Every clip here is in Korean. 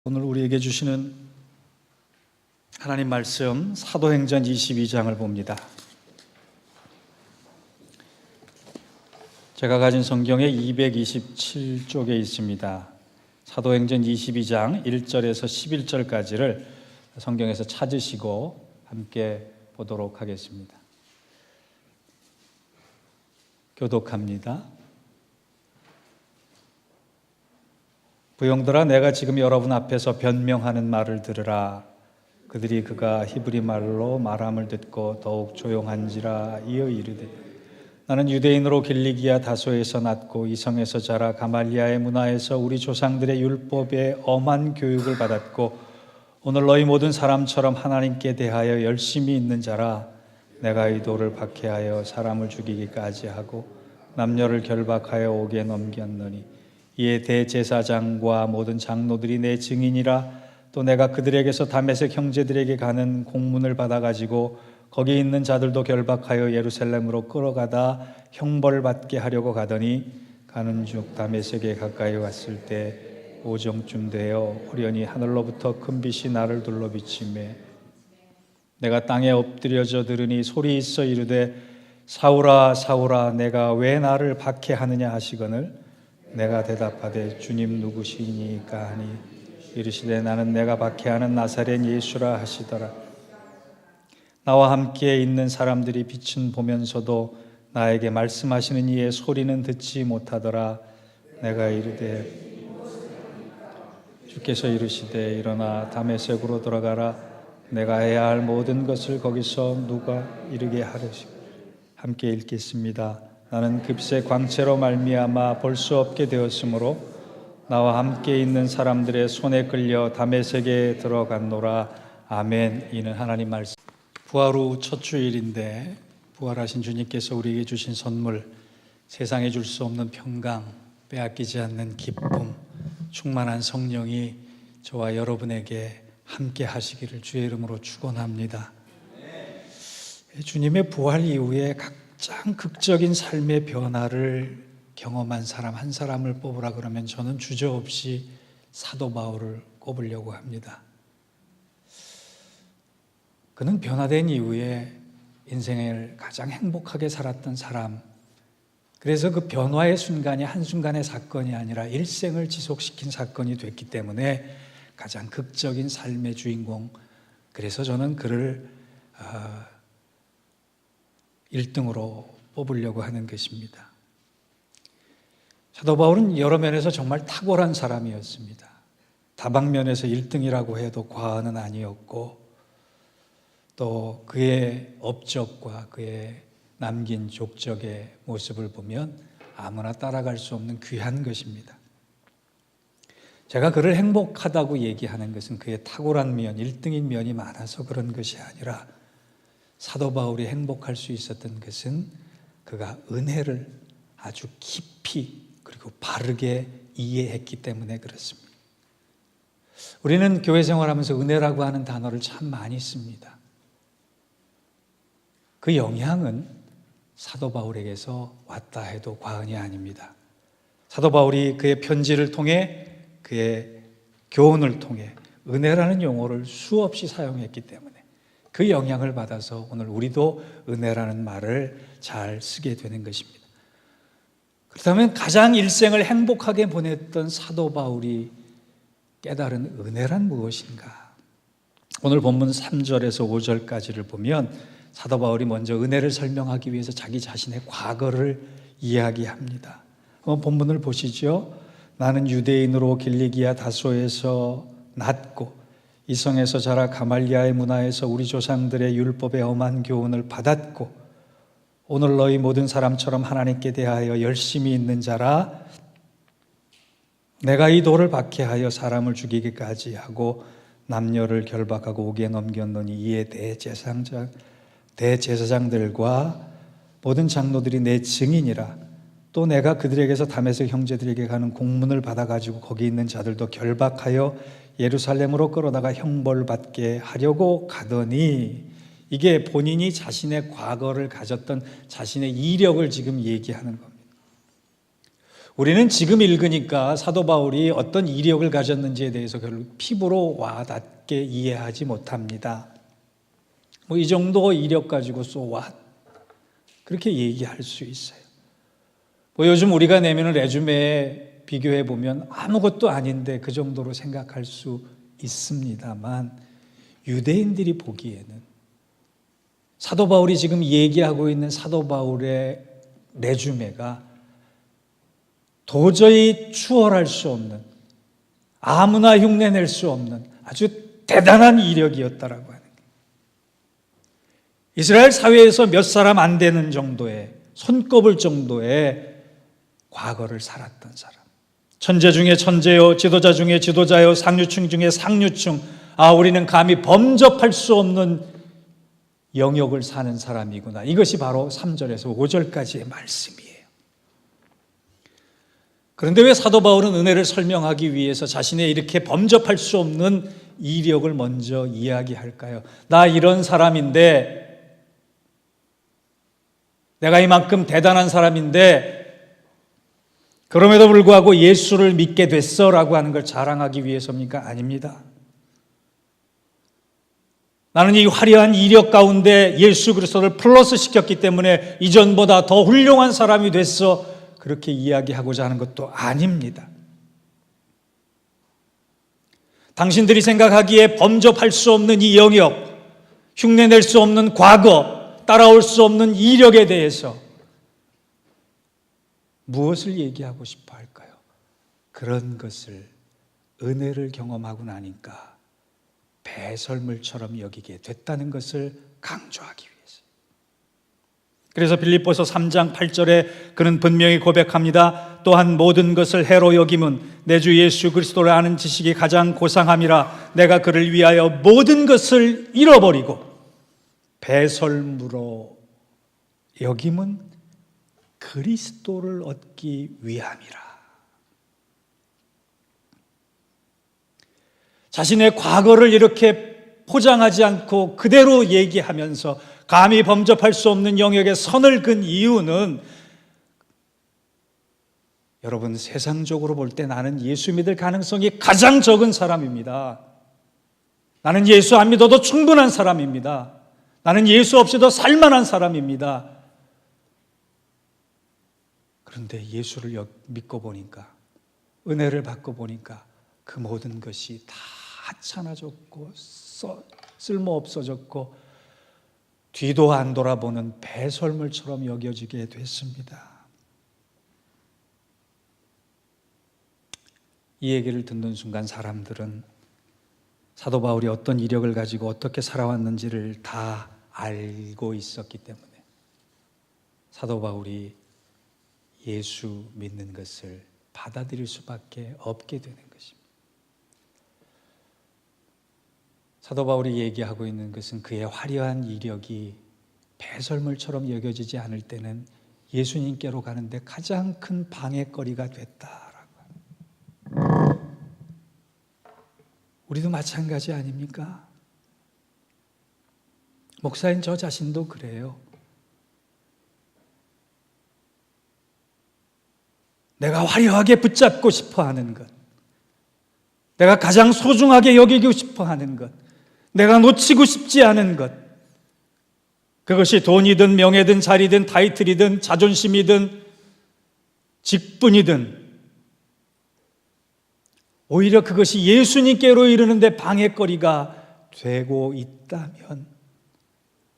오늘 우리에게 주시는 하나님 말씀 사도행전 22장을 봅니다. 제가 가진 성경에 227쪽에 있습니다. 사도행전 22장 1절에서 11절까지를 성경에서 찾으시고 함께 보도록 하겠습니다. 교독합니다. 부형들아, 내가 지금 여러분 앞에서 변명하는 말을 들으라. 그들이 그가 히브리 말로 말함을 듣고 더욱 조용한지라 이어 이르되, 나는 유대인으로 길리기아 다소에서 났고 이성에서 자라 가말리아의 문화에서 우리 조상들의 율법에 엄한 교육을 받았고 오늘 너희 모든 사람처럼 하나님께 대하여 열심히 있는 자라. 내가 이 돌을 박해하여 사람을 죽이기까지 하고 남녀를 결박하여 옥에 넘겼노니 이에 대제사장과 모든 장로들이 내 증인이라. 또 내가 그들에게서 다메섹 형제들에게 가는 공문을 받아가지고 거기 있는 자들도 결박하여 예루살렘으로 끌어가다 형벌받게 하려고 가더니 가는 중 다메섹에 가까이 왔을 때 오정쯤 되어 호련히 하늘로부터 큰 빛이 나를 둘러 비치매 내가 땅에 엎드려져 들으니 소리 있어 이르되, 사울아 사울아 내가 왜 나를 박해하느냐 하시거늘 내가 대답하되 주님 누구시니까 하니 이르시되 나는 내가 박해하는 나사렛 예수라 하시더라. 나와 함께 있는 사람들이 빛은 보면서도 나에게 말씀하시는 이의 소리는 듣지 못하더라. 내가 이르되 주께서 이르시되 일어나 다메섹으로 돌아가라. 내가 해야 할 모든 것을 거기서 누가 이르게 하려시. 함께 읽겠습니다. 나는 급세 광채로 말미암아 볼 수 없게 되었으므로 나와 함께 있는 사람들의 손에 끌려 다메섹에 들어갔노라. 아멘. 이는 하나님 말씀. 부활 후 첫 주일인데 부활하신 주님께서 우리에게 주신 선물, 세상에 줄 수 없는 평강, 빼앗기지 않는 기쁨, 충만한 성령이 저와 여러분에게 함께 하시기를 주의 이름으로 축원합니다. 주님의 부활 이후에 가장 극적인 삶의 변화를 경험한 사람 한 사람을 뽑으라 그러면 저는 주저없이 사도 바울을 꼽으려고 합니다. 그는 변화된 이후에 인생을 가장 행복하게 살았던 사람, 그래서 그 변화의 순간이 한순간의 사건이 아니라 일생을 지속시킨 사건이 됐기 때문에 가장 극적인 삶의 주인공, 그래서 저는 그를 1등으로 뽑으려고 하는 것입니다. 사도 바울은 여러 면에서 정말 탁월한 사람이었습니다. 다방면에서 1등이라고 해도 과언은 아니었고, 또 그의 업적과 그의 남긴 족적의 모습을 보면 아무나 따라갈 수 없는 귀한 것입니다. 제가 그를 행복하다고 얘기하는 것은 그의 탁월한 면, 1등인 면이 많아서 그런 것이 아니라 사도 바울이 행복할 수 있었던 것은 그가 은혜를 아주 깊이 그리고 바르게 이해했기 때문에 그렇습니다. 우리는 교회 생활하면서 은혜라고 하는 단어를 참 많이 씁니다. 그 영향은 사도 바울에게서 왔다 해도 과언이 아닙니다. 사도 바울이 그의 편지를 통해, 그의 교훈을 통해 은혜라는 용어를 수없이 사용했기 때문에 그 영향을 받아서 오늘 우리도 은혜라는 말을 잘 쓰게 되는 것입니다. 그렇다면 가장 일생을 행복하게 보냈던 사도 바울이 깨달은 은혜란 무엇인가? 오늘 본문 3절에서 5절까지를 보면 사도 바울이 먼저 은혜를 설명하기 위해서 자기 자신의 과거를 이야기합니다. 한번 본문을 보시죠. 나는 유대인으로 길리기아 다소에서 났고 이성에서 자라 가말리아의 문화에서 우리 조상들의 율법에 엄한 교훈을 받았고 오늘 너희 모든 사람처럼 하나님께 대하여 열심히 있는 자라. 내가 이 돌을 박해하여 사람을 죽이기까지 하고 남녀를 결박하고 옥에 넘겼노니 이에 대제사장들과 모든 장로들이 내 증인이라. 또 내가 그들에게서 다메섹 형제들에게 가는 공문을 받아가지고 거기 있는 자들도 결박하여 예루살렘으로 끌어다가 형벌받게 하려고 가더니, 이게 본인이 자신의 과거를 가졌던 자신의 이력을 지금 얘기하는 겁니다. 우리는 지금 읽으니까 사도 바울이 어떤 이력을 가졌는지에 대해서 결국 피부로 와닿게 이해하지 못합니다. 이 정도 이력 가지고 so what? 그렇게 얘기할 수 있어요. 요즘 우리가 내미는 레주메에 비교해 보면 아무것도 아닌데 그 정도로 생각할 수 있습니다만, 유대인들이 보기에는 사도 바울이 지금 얘기하고 있는 사도 바울의 레주메가 도저히 추월할 수 없는, 아무나 흉내낼 수 없는 아주 대단한 이력이었다라고 하는 거예요. 이스라엘 사회에서 몇 사람 안 되는 정도의, 손꼽을 정도의 과거를 살았던 사람, 천재 중에 천재요, 지도자 중에 지도자요, 상류층 중에 상류층, 우리는 감히 범접할 수 없는 영역을 사는 사람이구나. 이것이 바로 3절에서 5절까지의 말씀이에요. 그런데 왜 사도 바울은 은혜를 설명하기 위해서 자신의 이렇게 범접할 수 없는 이력을 먼저 이야기할까요? 나 이런 사람인데, 내가 이만큼 대단한 사람인데 그럼에도 불구하고 예수를 믿게 됐어라고 하는 걸 자랑하기 위해서입니까? 아닙니다. 나는 이 화려한 이력 가운데 예수 그리스도를 플러스 시켰기 때문에 이전보다 더 훌륭한 사람이 됐어, 그렇게 이야기하고자 하는 것도 아닙니다. 당신들이 생각하기에 범접할 수 없는 이 영역, 흉내낼 수 없는 과거, 따라올 수 없는 이력에 대해서 무엇을 얘기하고 싶어 할까요? 그런 것을 은혜를 경험하고 나니까 배설물처럼 여기게 됐다는 것을 강조하기 위해서. 그래서 빌립보서 3장 8절에 그는 분명히 고백합니다. 또한 모든 것을 해로 여김은 내 주 예수 그리스도를 아는 지식이 가장 고상함이라. 내가 그를 위하여 모든 것을 잃어버리고 배설물로 여김은 그리스도를 얻기 위함이라. 자신의 과거를 이렇게 포장하지 않고 그대로 얘기하면서 감히 범접할 수 없는 영역에 선을 그은 이유는, 여러분, 세상적으로 볼 때 나는 예수 믿을 가능성이 가장 적은 사람입니다. 나는 예수 안 믿어도 충분한 사람입니다. 나는 예수 없이도 살만한 사람입니다. 그런데 예수를 믿고 보니까, 은혜를 받고 보니까 그 모든 것이 다 하찮아졌고 쓸모없어졌고 뒤도 안 돌아보는 배설물처럼 여겨지게 됐습니다. 이 얘기를 듣는 순간 사람들은 사도 바울이 어떤 이력을 가지고 어떻게 살아왔는지를 다 알고 있었기 때문에 사도 바울이 예수 믿는 것을 받아들일 수밖에 없게 되는 것입니다. 사도 바울이 얘기하고 있는 것은 그의 화려한 이력이 배설물처럼 여겨지지 않을 때는 예수님께로 가는데 가장 큰 방해거리가 됐다라고 합니다. 우리도 마찬가지 아닙니까? 목사인 저 자신도 그래요. 내가 화려하게 붙잡고 싶어 하는 것, 내가 가장 소중하게 여기고 싶어 하는 것, 내가 놓치고 싶지 않은 것, 그것이 돈이든 명예든 자리든 타이틀이든 자존심이든 직분이든 오히려 그것이 예수님께로 이르는데 방해거리가 되고 있다면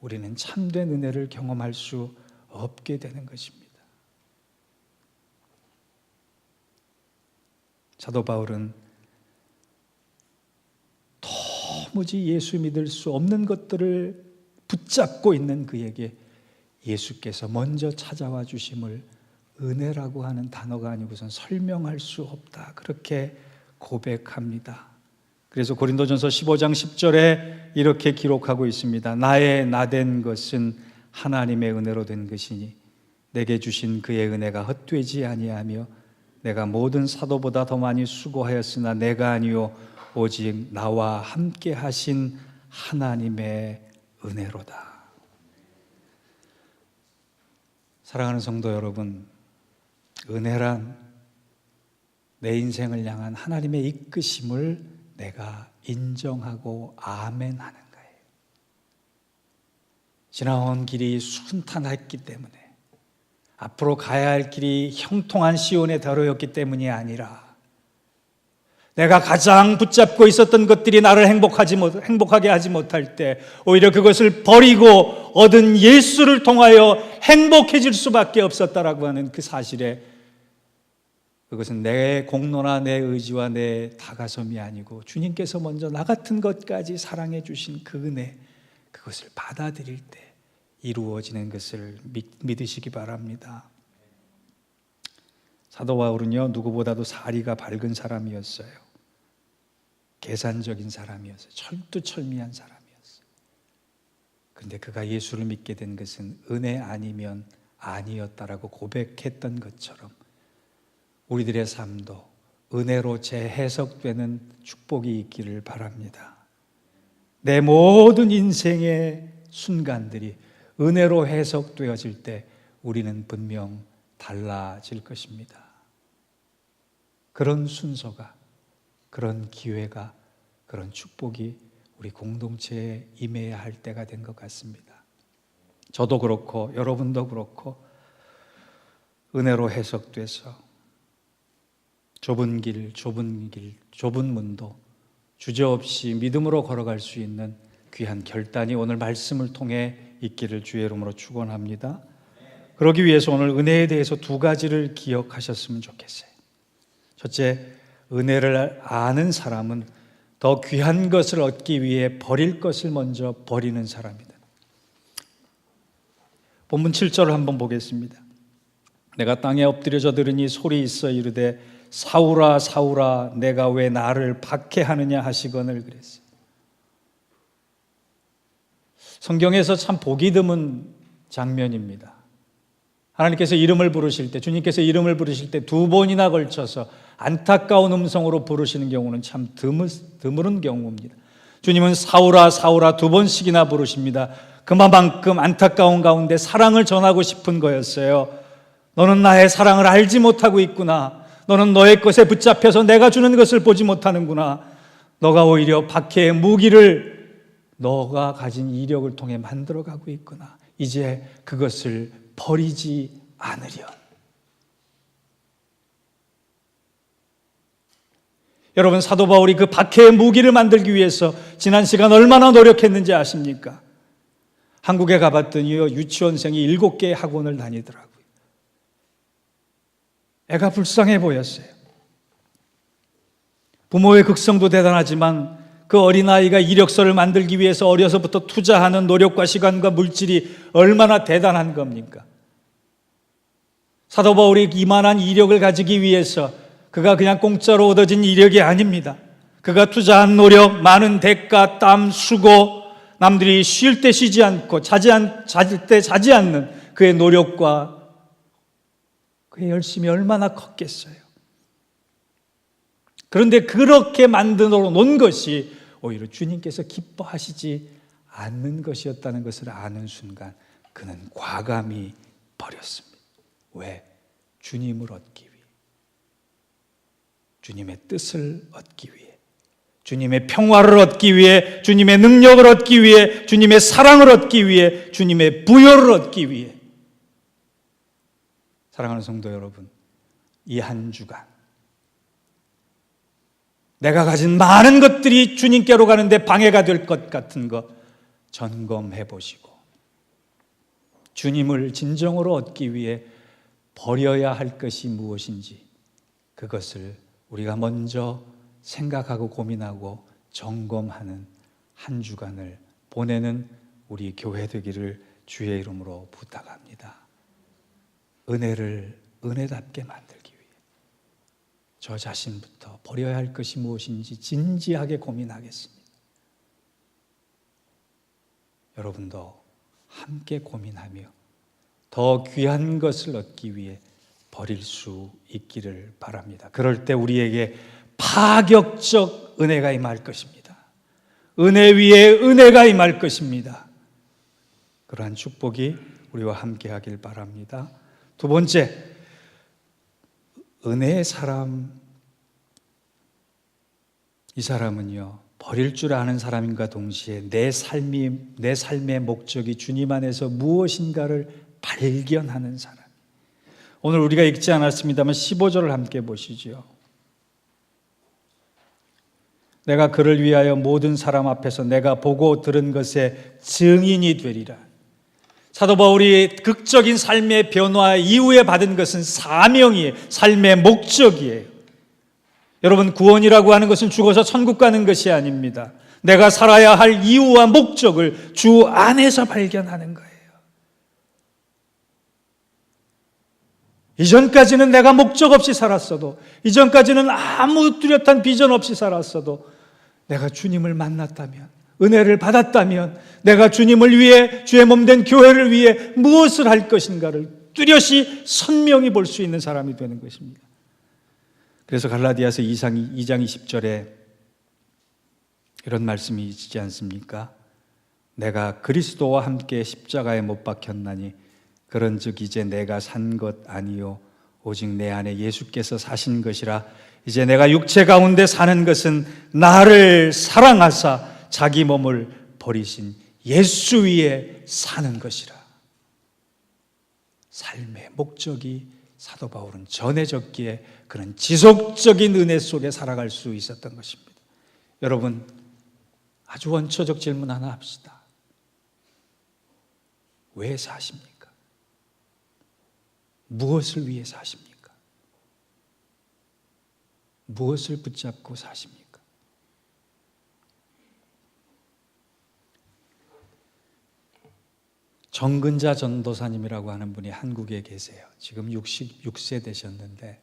우리는 참된 은혜를 경험할 수 없게 되는 것입니다. 사도 바울은 도무지 예수 믿을 수 없는 것들을 붙잡고 있는 그에게 예수께서 먼저 찾아와 주심을 은혜라고 하는 단어가 아니고선 설명할 수 없다, 그렇게 고백합니다. 그래서 고린도전서 15장 10절에 이렇게 기록하고 있습니다. 나의 나된 것은 하나님의 은혜로 된 것이니 내게 주신 그의 은혜가 헛되지 아니하며 내가 모든 사도보다 더 많이 수고하였으나 내가 아니요 오직 나와 함께 하신 하나님의 은혜로다. 사랑하는 성도 여러분, 은혜란 내 인생을 향한 하나님의 이끄심을 내가 인정하고 아멘하는 거예요. 지나온 길이 순탄했기 때문에, 앞으로 가야 할 길이 형통한 시온의 도로였기 때문이 아니라, 내가 가장 붙잡고 있었던 것들이 나를 행복하게 하지 못할 때 오히려 그것을 버리고 얻은 예수를 통하여 행복해질 수밖에 없었다라고 하는 그 사실에, 그것은 내 공로나 내 의지와 내 다가섬이 아니고 주님께서 먼저 나 같은 것까지 사랑해 주신 그 은혜, 그것을 받아들일 때 이루어지는 것을 믿으시기 바랍니다. 사도 바울은요, 누구보다도 사리가 밝은 사람이었어요. 계산적인 사람이었어요. 철두철미한 사람이었어요. 그런데 그가 예수를 믿게 된 것은 은혜 아니면 아니었다라고 고백했던 것처럼 우리들의 삶도 은혜로 재해석되는 축복이 있기를 바랍니다. 내 모든 인생의 순간들이 은혜로 해석되어질 때 우리는 분명 달라질 것입니다. 그런 순서가, 그런 기회가, 그런 축복이 우리 공동체에 임해야 할 때가 된 것 같습니다. 저도 그렇고 여러분도 그렇고 은혜로 해석돼서 좁은 문도 주저없이 믿음으로 걸어갈 수 있는 귀한 결단이 오늘 말씀을 통해 있기를 주의 이름으로 축원합니다. 그러기 위해서 오늘 은혜에 대해서 두 가지를 기억하셨으면 좋겠어요. 첫째, 은혜를 아는 사람은 더 귀한 것을 얻기 위해 버릴 것을 먼저 버리는 사람이다. 본문 7절을 한번 보겠습니다. 내가 땅에 엎드려져 들으니 소리 있어 이르되 사울아 사울아 내가 왜 나를 박해하느냐 하시거늘 그랬어요. 성경에서 참 보기 드문 장면입니다. 하나님께서 이름을 부르실 때, 주님께서 이름을 부르실 때 두 번이나 걸쳐서 안타까운 음성으로 부르시는 경우는 참 드물은 경우입니다. 주님은 사울아 사울아 두 번씩이나 부르십니다. 그만큼 안타까운 가운데 사랑을 전하고 싶은 거였어요. 너는 나의 사랑을 알지 못하고 있구나. 너는 너의 것에 붙잡혀서 내가 주는 것을 보지 못하는구나. 너가 오히려 박해의 무기를 너가 가진 이력을 통해 만들어가고 있구나. 이제 그것을 버리지 않으려. 여러분, 사도 바울이 그 박해의 무기를 만들기 위해서 지난 시간 얼마나 노력했는지 아십니까? 한국에 가봤더니요, 유치원생이 7개의 학원을 다니더라고요. 애가 불쌍해 보였어요. 부모의 극성도 대단하지만 그 어린아이가 이력서를 만들기 위해서 어려서부터 투자하는 노력과 시간과 물질이 얼마나 대단한 겁니까? 사도 바울이 이만한 이력을 가지기 위해서 그가 그냥 공짜로 얻어진 이력이 아닙니다. 그가 투자한 노력, 많은 대가, 땀, 수고, 남들이 쉴 때 쉬지 않고 자질 때 자지 않는 그의 노력과 그의 열심이 얼마나 컸겠어요. 그런데 그렇게 만들어 놓은 것이 오히려 주님께서 기뻐하시지 않는 것이었다는 것을 아는 순간 그는 과감히 버렸습니다. 왜? 주님을 얻기 위해, 주님의 뜻을 얻기 위해, 주님의 평화를 얻기 위해, 주님의 능력을 얻기 위해, 주님의 사랑을 얻기 위해, 주님의 부여를 얻기 위해. 사랑하는 성도 여러분, 이 한 주간 내가 가진 많은 것들이 주님께로 가는데 방해가 될 것 같은 것 점검해 보시고 주님을 진정으로 얻기 위해 버려야 할 것이 무엇인지 그것을 우리가 먼저 생각하고 고민하고 점검하는 한 주간을 보내는 우리 교회 되기를 주의 이름으로 부탁합니다. 은혜를 은혜답게 만들기 위해 저 자신부터 버려야 할 것이 무엇인지 진지하게 고민하겠습니다. 여러분도 함께 고민하며 더 귀한 것을 얻기 위해 버릴 수 있기를 바랍니다. 그럴 때 우리에게 파격적 은혜가 임할 것입니다. 은혜 위에 은혜가 임할 것입니다. 그러한 축복이 우리와 함께 하길 바랍니다. 두 번째, 은혜의 사람 이 사람은요, 버릴 줄 아는 사람인가 동시에 내 삶의 목적이 주님 안에서 무엇인가를 발견하는 사람. 오늘 우리가 읽지 않았습니다만 15절을 함께 보시죠. 내가 그를 위하여 모든 사람 앞에서 내가 보고 들은 것의 증인이 되리라. 사도 바울이 극적인 삶의 변화 이후에 받은 것은 사명이에요. 삶의 목적이에요. 여러분, 구원이라고 하는 것은 죽어서 천국 가는 것이 아닙니다. 내가 살아야 할 이유와 목적을 주 안에서 발견하는 거예요. 이전까지는 내가 목적 없이 살았어도, 이전까지는 아무 뚜렷한 비전 없이 살았어도, 내가 주님을 만났다면, 은혜를 받았다면, 내가 주님을 위해, 주의 몸된 교회를 위해 무엇을 할 것인가를 뚜렷이 선명히 볼 수 있는 사람이 되는 것입니다. 그래서 갈라디아서 2장 20절에 이런 말씀이 있지 않습니까? 내가 그리스도와 함께 십자가에 못 박혔나니 그런즉 이제 내가 산 것 아니요 오직 내 안에 예수께서 사신 것이라. 이제 내가 육체 가운데 사는 것은 나를 사랑하사 자기 몸을 버리신 예수 위에 사는 것이라. 삶의 목적이 사도 바울은 전해졌기에 그런 지속적인 은혜 속에 살아갈 수 있었던 것입니다. 여러분, 아주 원초적 질문 하나 합시다. 왜 사십니까? 무엇을 위해 사십니까? 무엇을 붙잡고 사십니까? 정근자 전도사님이라고 하는 분이 한국에 계세요. 지금 66세 되셨는데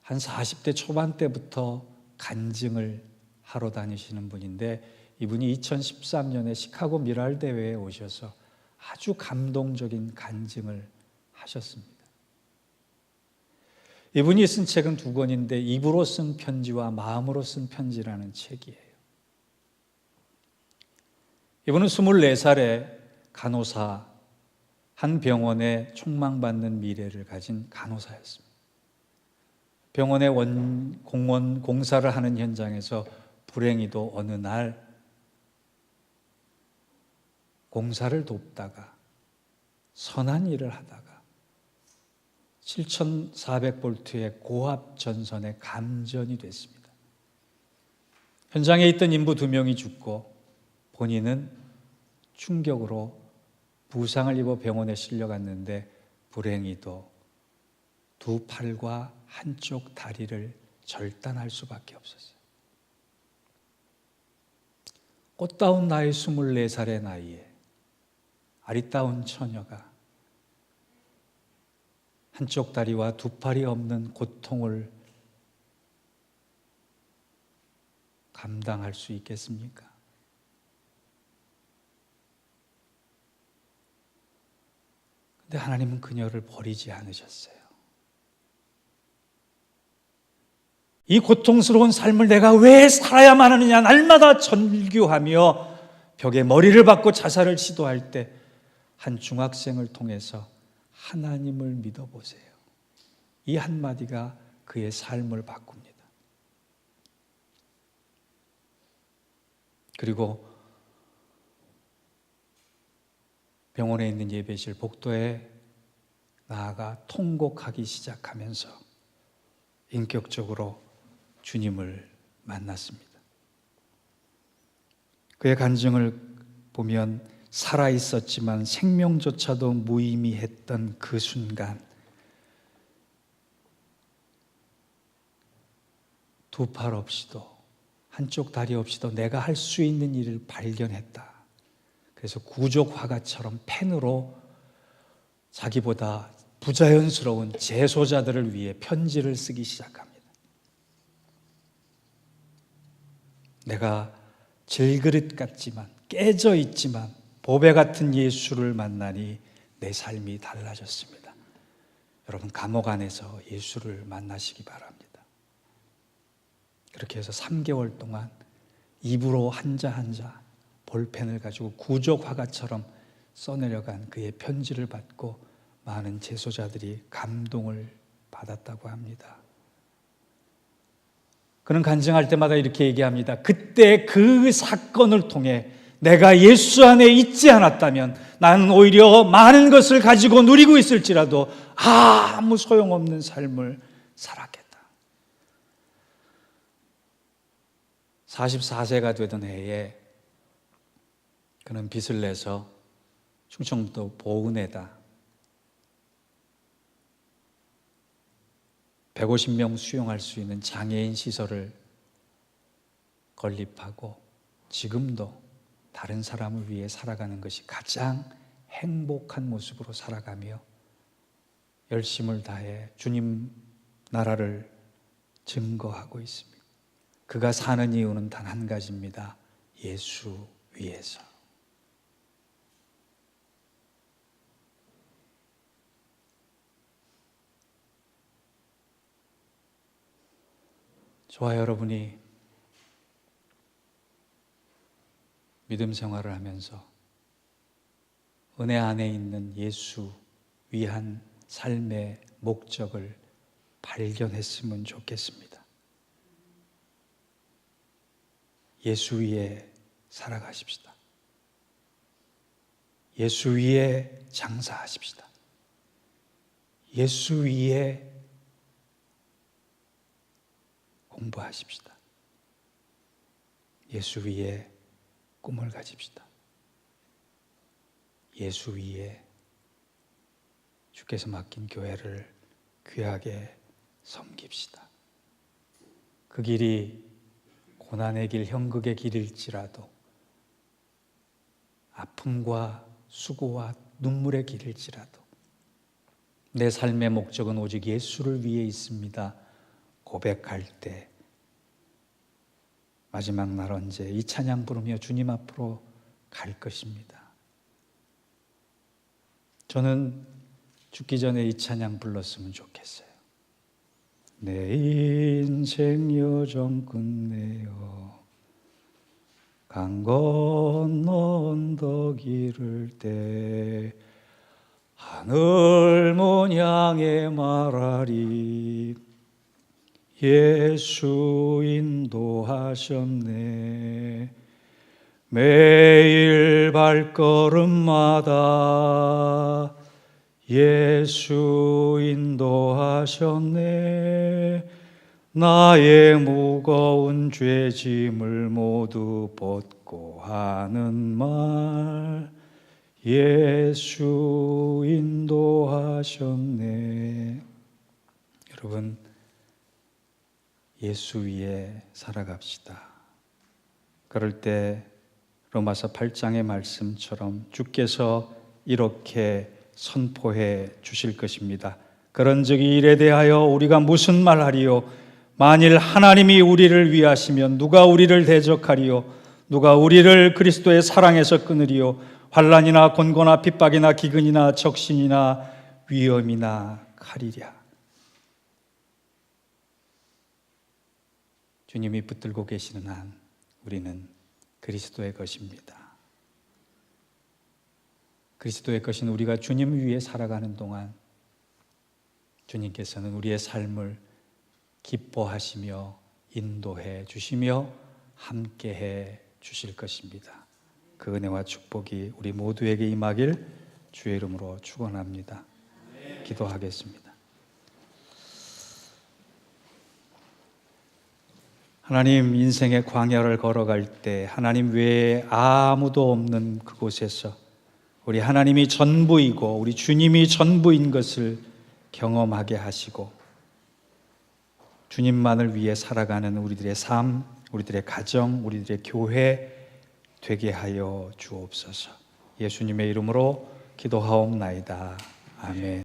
한 40대 초반 때부터 간증을 하러 다니시는 분인데, 이분이 2013년에 시카고 미랄 대회에 오셔서 아주 감동적인 간증을 하셨습니다. 이분이 쓴 책은 2권인데 입으로 쓴 편지와 마음으로 쓴 편지라는 책이에요. 이분은 24살에 간호사, 한 병원에 촉망받는 미래를 가진 간호사였습니다. 병원의 공원 공사를 하는 현장에서 불행히도 어느 날 공사를 돕다가 선한 일을 하다가 7400볼트의 고압 전선에 감전이 됐습니다. 현장에 있던 인부 2명이 죽고 본인은 충격으로 부상을 입어 병원에 실려갔는데 불행히도 2 팔과 한쪽 다리를 절단할 수밖에 없었어요. 꽃다운 나이 24살의 나이에 아리따운 처녀가 한쪽 다리와 2 팔이 없는 고통을 감당할 수 있겠습니까? 근데 하나님은 그녀를 버리지 않으셨어요. 이 고통스러운 삶을 내가 왜 살아야만 하느냐, 날마다 전교하며 벽에 머리를 박고 자살을 시도할 때 한 중학생을 통해서 하나님을 믿어보세요. 이 한마디가 그의 삶을 바꿉니다. 그리고 병원에 있는 예배실 복도에 나아가 통곡하기 시작하면서 인격적으로 주님을 만났습니다. 그의 간증을 보면 살아있었지만 생명조차도 무의미했던 그 순간 2 팔 없이도 한쪽 다리 없이도 내가 할 수 있는 일을 발견했다. 그래서 구족 화가처럼 펜으로 자기보다 부자연스러운 재소자들을 위해 편지를 쓰기 시작합니다. 내가 질그릇 같지만 깨져 있지만 보배 같은 예수를 만나니 내 삶이 달라졌습니다. 여러분, 감옥 안에서 예수를 만나시기 바랍니다. 그렇게 해서 3개월 동안 입으로 한자 한자 볼펜을 가지고 구족 화가처럼 써내려간 그의 편지를 받고 많은 재소자들이 감동을 받았다고 합니다. 그는 간증할 때마다 이렇게 얘기합니다. 그때 그 사건을 통해 내가 예수 안에 있지 않았다면 나는 오히려 많은 것을 가지고 누리고 있을지라도 아무 소용없는 삶을 살았겠다. 44세가 되던 해에 그는 빚을 내서 충청도 보은에다 150명 수용할 수 있는 장애인 시설을 건립하고 지금도 다른 사람을 위해 살아가는 것이 가장 행복한 모습으로 살아가며 열심을 다해 주님 나라를 증거하고 있습니다. 그가 사는 이유는 단 한 가지입니다. 예수 위에서. 저와 여러분이 믿음 생활을 하면서 은혜 안에 있는 예수 위한 삶의 목적을 발견했으면 좋겠습니다. 예수 위에 살아가십시다. 예수 위에 장사하십시다. 예수 위에 공부하십시다. 예수 위에 꿈을 가집시다. 예수 위에 주께서 맡긴 교회를 귀하게 섬깁시다. 그 길이 고난의 길, 형극의 길일지라도 아픔과 수고와 눈물의 길일지라도 내 삶의 목적은 오직 예수를 위해 있습니다. 고백할 때 마지막 날 언제 이 찬양 부르며 주님 앞으로 갈 것입니다. 저는 죽기 전에 이 찬양 불렀으면 좋겠어요. 내 인생 여정 끝내어 강 건너 언덕 이를 때 하늘 문 향해 말하리 예수 인도하셨네. 매일 발걸음마다 예수 인도하셨네. 나의 무거운 죄짐을 모두 벗고 하는 말 예수 인도하셨네. 여러분, 예수 위에 살아갑시다. 그럴 때 로마서 8장의 말씀처럼 주께서 이렇게 선포해 주실 것입니다. 그런즉 이 일에 대하여 우리가 무슨 말하리요? 만일 하나님이 우리를 위하시면 누가 우리를 대적하리요? 누가 우리를 그리스도의 사랑에서 끊으리요? 환난이나 곤고나 핍박이나 기근이나 적신이나 위험이나 칼이랴. 주님이 붙들고 계시는 한 우리는 그리스도의 것입니다. 그리스도의 것인 우리가 주님 위에 살아가는 동안 주님께서는 우리의 삶을 기뻐하시며 인도해 주시며 함께해 주실 것입니다. 그 은혜와 축복이 우리 모두에게 임하길 주의 이름으로 축원합니다. 기도하겠습니다. 하나님, 인생의 광야를 걸어갈 때 하나님 외에 아무도 없는 그곳에서 우리 하나님이 전부이고 우리 주님이 전부인 것을 경험하게 하시고 주님만을 위해 살아가는 우리들의 삶, 우리들의 가정, 우리들의 교회 되게 하여 주옵소서. 예수님의 이름으로 기도하옵나이다. 아멘.